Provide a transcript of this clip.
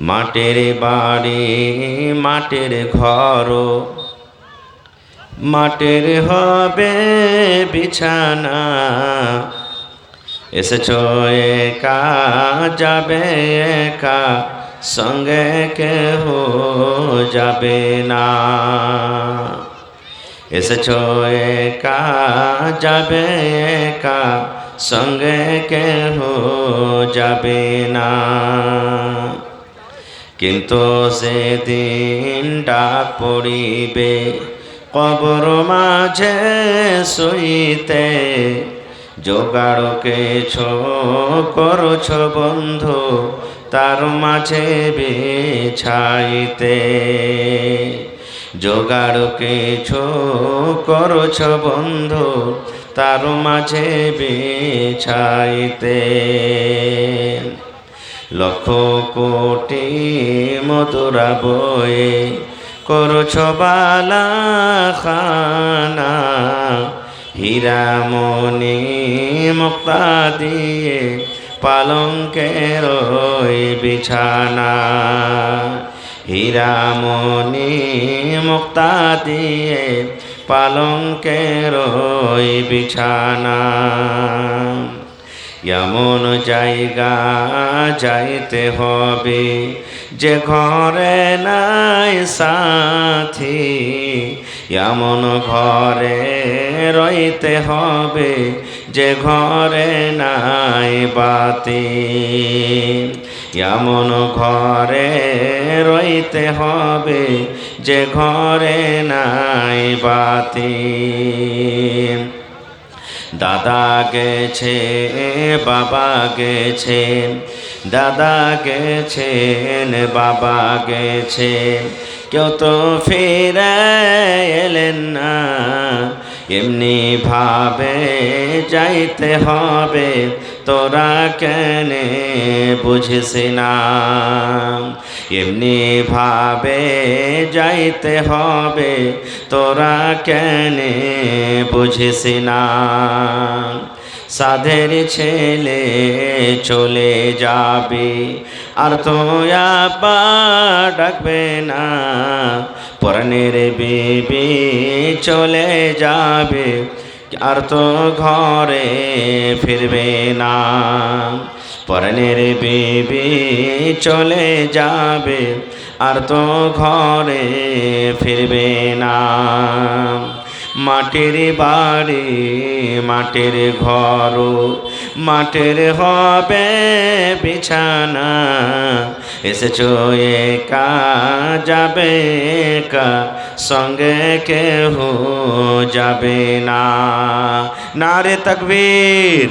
মাটির বাড়ি মাটির ঘর, মাটির হবে বিছানা। এসেছো একা যাবে একা, সঙ্গে কেহ যাবে না। এসেছো একা যাবে একা, সঙ্গে কেহ যাবে না। কিন্তু সেদিন ডাক পড়িবে কবর মাঝে শুইতে, জোগাড়কে করছ বন্ধু তার মাঝে বিছাইতে। জোগাড়কে করছ বন্ধু তার মাঝে বিছাইতে। লক্ষ কোটি মধুরা বয়ে করছ বালা খানা, হীরা মণি মুক্তা দিয়ে পালঙ্কের বিছানা। হীরা মণি মুক্তা দিয়ে পালঙ্কের বিছানা। এমন জায়গা যাইতে হবে যে ঘরে নাই সাথী, এমন ঘরে রইতে হবে যে ঘরে নাই বাতি। এমন ঘরে রইতে হবে যে ঘরে নাই বাতি। দাদা গেছে বাবা গেছেন, দাদা গেছেন বাবা গেছে, কেউ তো ফিরে এলেন না। এমনি ভাবে যাইতে হবে তোরা কেনে বুঝিস না। এমনি ভাবে যাইতে হবে তোরা কেনে বুঝিস না। সাধের ছেলে চলে যাবে আর তো আপা ডাকবে না। পরাণের বিবি চলে যাবে আর তো ঘরে ফিরবে না। পরাণের বিবি চলে যাবে আর তো ঘরে ফিরবে না। মাটির বাড়ি মাটির ঘর, মাটির হবে বিছানা। এসেছো একা যাবে একা, সঙ্গে কেহ যাবে না। নারে তাকবীর।